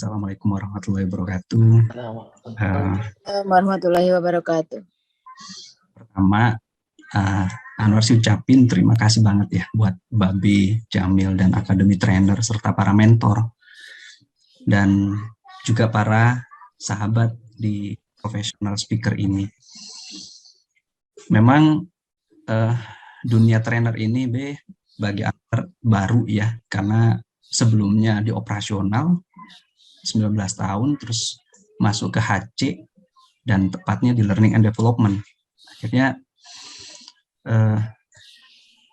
Assalamualaikum warahmatullahi wabarakatuh. Warahmatullahi wabarakatuh. Pertama, Anwar sih ucapin terima kasih banget ya buat Babe, Jamil, dan Akademi Trainer, serta para mentor, dan juga para sahabat di professional speaker ini. Memang dunia trainer ini bagi Anwar baru ya, karena sebelumnya di operasional 19 tahun, terus masuk ke HC, dan tepatnya di Learning and Development. Akhirnya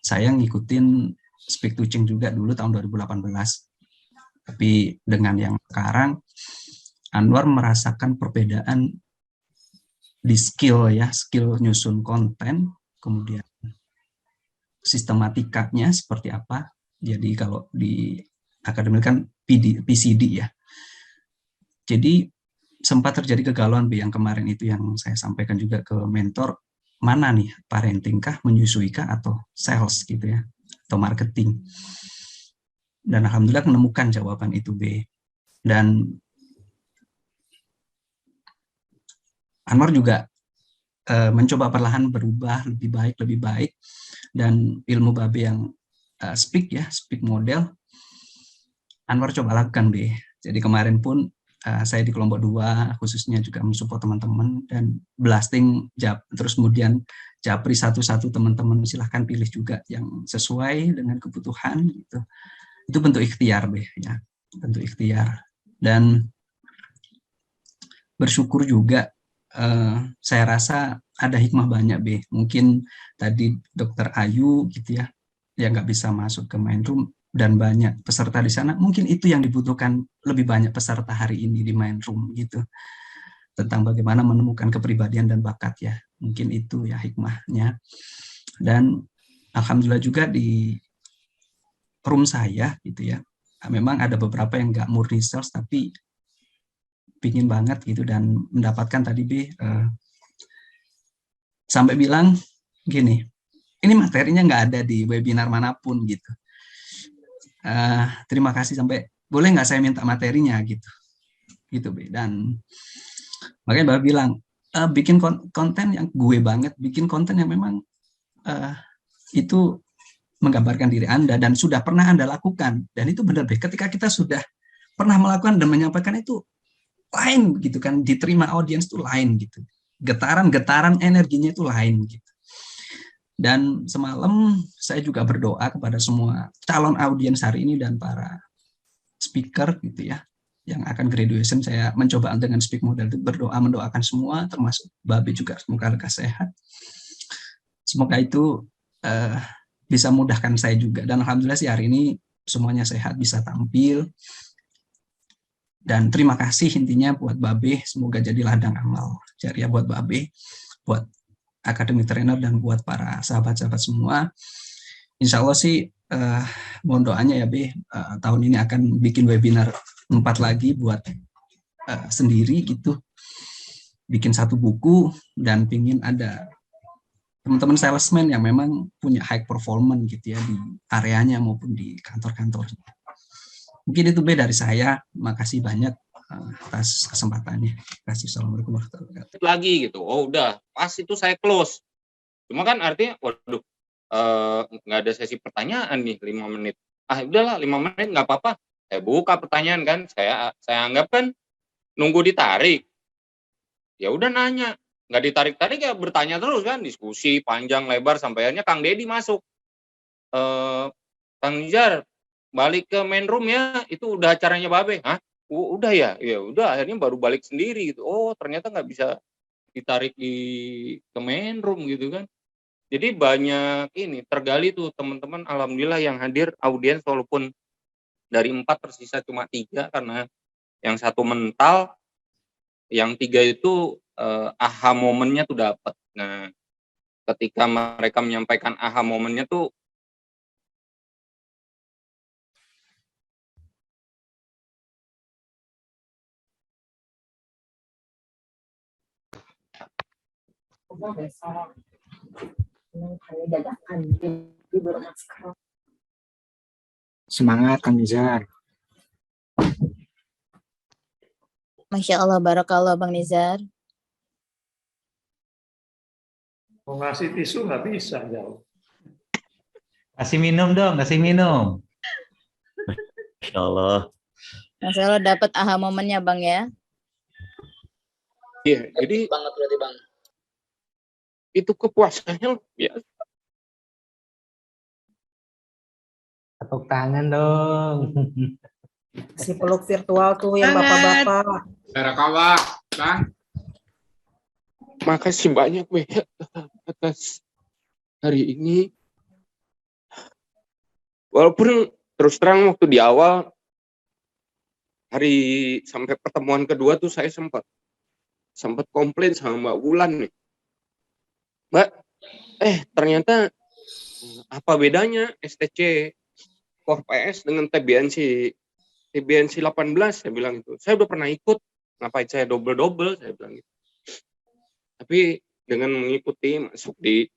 saya ngikutin Speak to Change juga dulu tahun 2018. Tapi dengan yang sekarang, Anwar merasakan perbedaan di skill ya, skill nyusun konten, kemudian sistematikanya seperti apa. Jadi kalau di akademi kan PCD ya. Jadi sempat terjadi kegalauan yang kemarin itu yang saya sampaikan juga ke mentor, mana nih, parenting kah, menyusui kah, atau sales gitu ya, atau marketing. Dan alhamdulillah menemukan jawaban itu Dan Anwar juga mencoba perlahan berubah lebih baik, dan ilmu Babe yang speak model, Anwar coba lakukan Jadi kemarin pun saya di kelompok 2 khususnya juga mensupport teman-teman dan blasting terus kemudian japri satu-satu teman-teman, silahkan pilih juga yang sesuai dengan kebutuhan gitu. Itu bentuk ikhtiar ya, bentuk ikhtiar. Dan bersyukur juga saya rasa ada hikmah banyak mungkin tadi Dokter Ayu gitu ya, yang nggak bisa masuk ke main room, dan banyak peserta di sana, mungkin itu yang dibutuhkan lebih banyak peserta hari ini di main room gitu, tentang bagaimana menemukan kepribadian dan bakat ya, mungkin itu ya hikmahnya. Dan alhamdulillah juga di room saya gitu ya, memang ada beberapa yang nggak murni sales tapi pingin banget gitu, dan mendapatkan tadi sampai bilang gini, ini materinya nggak ada di webinar manapun gitu. Terima kasih, sampai boleh nggak saya minta materinya gitu Dan makanya Bapak bilang bikin konten yang gue banget, bikin konten yang memang itu menggambarkan diri Anda dan sudah pernah Anda lakukan, dan itu benar ketika kita sudah pernah melakukan dan menyampaikan itu lain gitu kan, diterima audiens itu lain gitu, getaran energinya itu lain gitu. Dan semalam saya juga berdoa kepada semua calon audiens hari ini dan para speaker gitu ya, yang akan graduation. Saya mencoba dengan speak model itu berdoa, mendoakan semua, termasuk Babe juga, semoga lekas sehat. Semoga itu bisa mudahkan saya juga. Dan alhamdulillah sih hari ini semuanya sehat, bisa tampil. Dan terima kasih intinya buat Babe, semoga jadi ladang amal jariah buat Babe, buat Akademi Trainer, dan buat para sahabat-sahabat semua. Insya Allah sih mohon doanya ya tahun ini akan bikin webinar 4 lagi buat sendiri gitu, bikin 1 buku, dan pingin ada teman-teman salesman yang memang punya high performance gitu ya, di areanya maupun di kantor-kantornya. Mungkin itu dari saya. Makasih banyak atas kesempatannya. Terima kasih. Assalamualaikum warahmatullahi wabarakatuh. Lagi gitu, udah pas itu saya close. Cuma kan artinya, waduh, nggak ada sesi pertanyaan nih 5 menit. Udahlah 5 menit nggak apa-apa. Saya buka pertanyaan kan, saya anggap kan nunggu ditarik. Ya udah nanya, nggak ditarik-tarik ya bertanya terus kan, diskusi panjang lebar sampai akhirnya Kang Dedi masuk. Kang Nizar, balik ke main room ya, itu udah acaranya Babe. Udah ya? Ya udah, akhirnya baru balik sendiri gitu. Oh ternyata nggak bisa ditarik ke main room gitu kan. Jadi banyak ini tergali tuh teman-teman, alhamdulillah yang hadir audiens, walaupun dari 4 tersisa cuma 3 karena yang 1 mental, yang 3 itu aha momennya tuh dapat. Nah, ketika mereka menyampaikan aha momennya tuh semangat Kang Nizar. Masya Allah, barakallah Bang Nizar. Mau ngasih tisu nggak bisa jauh. Kasih minum dong, kasih minum. Masya Allah. Masya Allah dapat aha momennya Bang ya. Iya, jadi banget berarti Bang. itu kepuasannya luar biasa. Tepuk tangan dong. Si peluk virtual tuh yang bapak-bapak. Barakawak, Bang. Makasih banyak Bea atas hari ini. Walaupun terus terang waktu di awal hari sampai pertemuan kedua tuh saya sempat komplain sama Mbak Wulan nih. Mbak, ternyata apa bedanya STC Core PS dengan TBNC 18 saya bilang itu. Saya udah pernah ikut, ngapain saya double saya bilang gitu. Tapi dengan mengikuti masuk di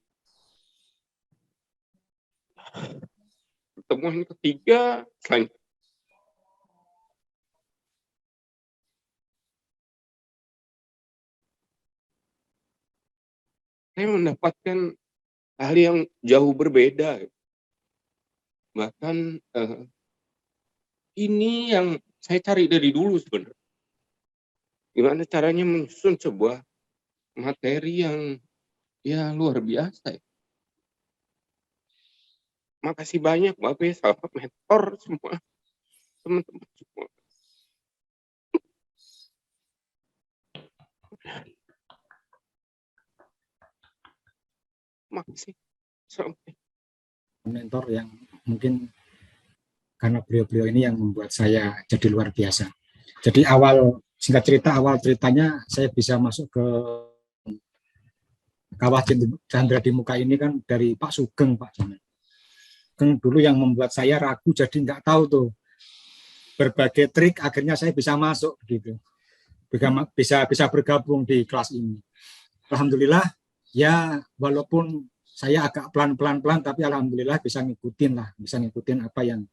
pertemuan ketiga, saya mendapatkan hal yang jauh berbeda. Bahkan ini yang saya cari dari dulu sebenarnya. Gimana caranya menyusun sebuah materi yang ya luar biasa. Ya. Makasih banyak Bapak, sahabat mentor semua, teman-teman semua. Makasih. Sampai. Mentor yang mungkin karena beliau-beliau ini yang membuat saya jadi luar biasa. Jadi singkat cerita, awal ceritanya saya bisa masuk ke Kawah Chandra di Muka ini kan dari Pak Sugeng, Pak Jamal. Sugeng dulu yang membuat saya ragu, jadi nggak tahu tuh berbagai trik, akhirnya saya bisa masuk gitu, bisa bergabung di kelas ini. Alhamdulillah ya, walaupun saya agak pelan-pelan, tapi alhamdulillah bisa ngikutin apa yang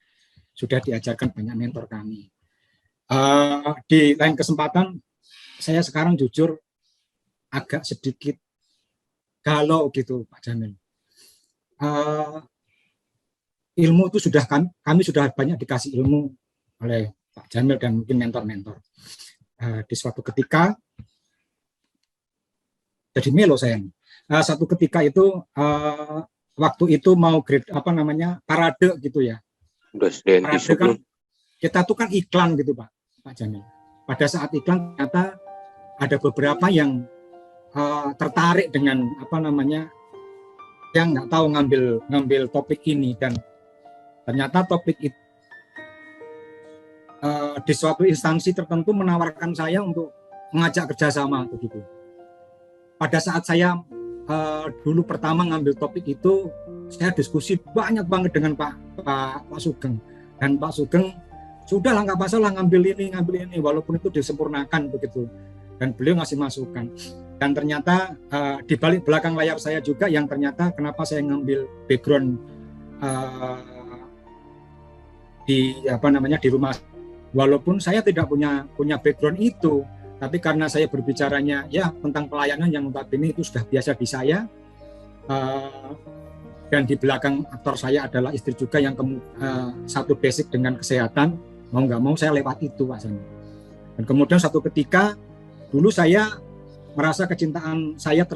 sudah diajarkan banyak mentor kami. Di lain kesempatan, saya sekarang jujur agak sedikit galau gitu, Pak Jamil. Ilmu itu sudah kami sudah banyak dikasih ilmu oleh Pak Jamil dan mungkin mentor-mentor. Di suatu ketika, jadi melo saya. Satu ketika itu waktu itu mau parade gitu ya. Parade kan kita tuh kan iklan gitu Pak Jamil. Pada saat iklan ternyata ada beberapa yang tertarik dengan yang nggak tahu ngambil topik ini, dan ternyata topik itu di suatu instansi tertentu menawarkan saya untuk mengajak kerjasama begitu. Pada saat saya dulu pertama ngambil topik itu, saya diskusi banyak banget dengan Pak Sugeng, dan Pak Sugeng sudahlah nggak masalah ngambil ini, walaupun itu disempurnakan begitu, dan beliau ngasih masukan. Dan ternyata di balik belakang layar saya juga yang ternyata kenapa saya ngambil background di rumah, walaupun saya tidak punya background itu, tapi karena saya berbicaranya ya tentang pelayanan yang notabene itu sudah biasa di saya, dan di belakang aktor saya adalah istri juga yang satu basic dengan kesehatan, mau nggak mau saya lewat itu Pak Sani. Dan kemudian satu ketika dulu saya merasa kecintaan saya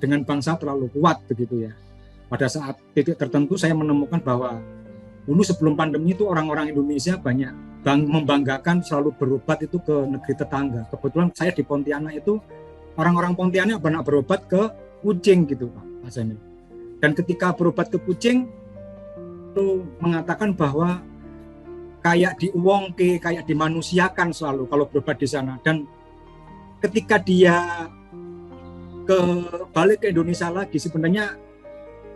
dengan bangsa terlalu kuat begitu ya. Pada saat titik tertentu saya menemukan bahwa dulu sebelum pandemi itu orang-orang Indonesia banyak membanggakan selalu berobat itu ke negeri tetangga. Kebetulan saya di Pontianak itu orang-orang Pontianak banyak berobat ke kucing gitu Pak Jamil. Dan ketika berobat ke kucing itu mengatakan bahwa kayak diuwongke, kayak dimanusiakan selalu kalau berobat di sana. Dan ketika dia balik ke Indonesia lagi, sebenarnya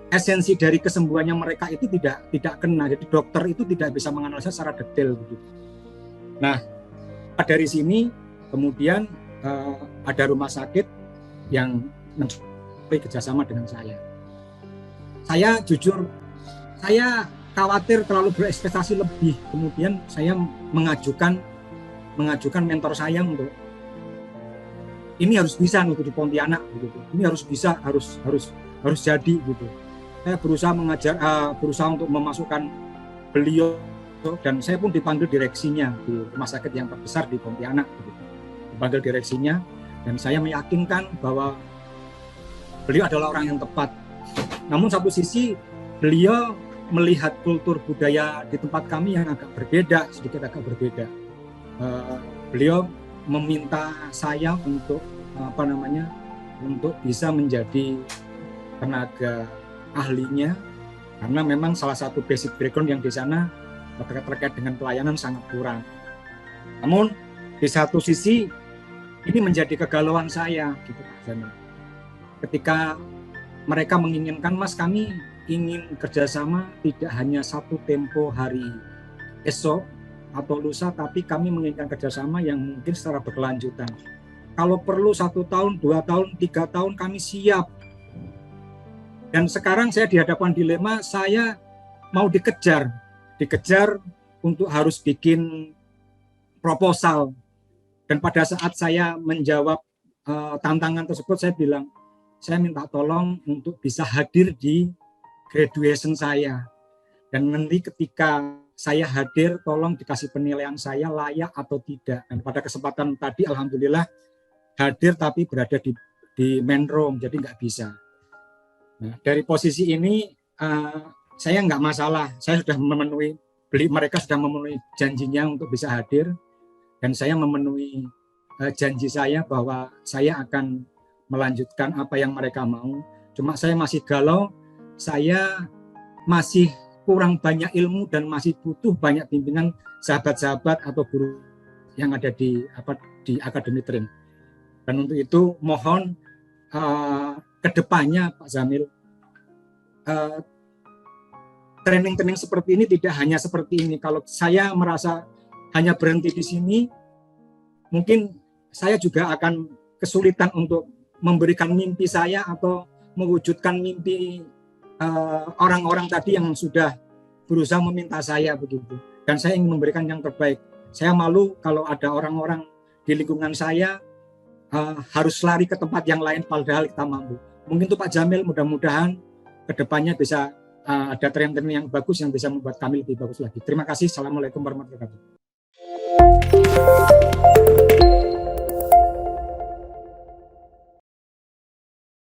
esensi dari kesembuhannya mereka itu tidak kena. Jadi dokter itu tidak bisa menganalisa secara detail begitu. Nah, dari sini kemudian ada rumah sakit yang mencoba kerjasama dengan saya. Saya jujur, saya khawatir terlalu berekspektasi lebih. Kemudian saya mengajukan mengajukan mentor saya untuk ini harus bisa untuk di Pontianak gitu. Ini harus bisa, harus jadi gitu. Saya berusaha untuk memasukkan beliau, dan saya pun dipanggil direksinya di rumah sakit yang terbesar di Pontianak gitu. Dipanggil direksinya, dan saya meyakinkan bahwa beliau adalah orang yang tepat. Namun satu sisi beliau melihat kultur budaya di tempat kami yang sedikit agak berbeda. Beliau meminta saya untuk untuk bisa menjadi tenaga ahlinya, karena memang salah satu basic background yang di sana terkait dengan pelayanan sangat kurang. Namun di satu sisi ini menjadi kegalauan saya gitu Pak Jamil. Ketika mereka menginginkan, Mas, kami ingin kerjasama tidak hanya satu tempo hari esok atau lusa, tapi kami menginginkan kerjasama yang mungkin secara berkelanjutan. Kalau perlu 1 tahun, 2 tahun, 3 tahun kami siap. Dan sekarang saya dihadapkan dilema, saya mau dikejar untuk harus bikin proposal. Dan pada saat saya menjawab tantangan tersebut, saya bilang, saya minta tolong untuk bisa hadir di graduation saya. Dan nanti ketika saya hadir, tolong dikasih penilaian saya layak atau tidak. Dan pada kesempatan tadi, alhamdulillah hadir tapi berada di main room, jadi nggak bisa. Nah, dari posisi ini saya nggak masalah. Saya sudah mereka sudah memenuhi janjinya untuk bisa hadir, dan saya memenuhi janji saya bahwa saya akan melanjutkan apa yang mereka mau. Cuma saya masih galau, saya masih kurang banyak ilmu dan masih butuh banyak bimbingan sahabat-sahabat atau guru yang ada di Akademi Trin. Dan untuk itu mohon kedepannya Pak Jamil, training-training seperti ini tidak hanya seperti ini. Kalau saya merasa hanya berhenti di sini, mungkin saya juga akan kesulitan untuk memberikan mimpi saya atau mewujudkan mimpi orang-orang tadi yang sudah berusaha meminta saya begitu. Dan saya ingin memberikan yang terbaik. Saya malu kalau ada orang-orang di lingkungan saya harus lari ke tempat yang lain padahal kita mampu. Mungkin itu Pak Jamil, mudah-mudahan kedepannya bisa ada tren-tren yang bagus yang bisa membuat kami lebih bagus lagi. Terima kasih. Assalamualaikum warahmatullahi wabarakatuh.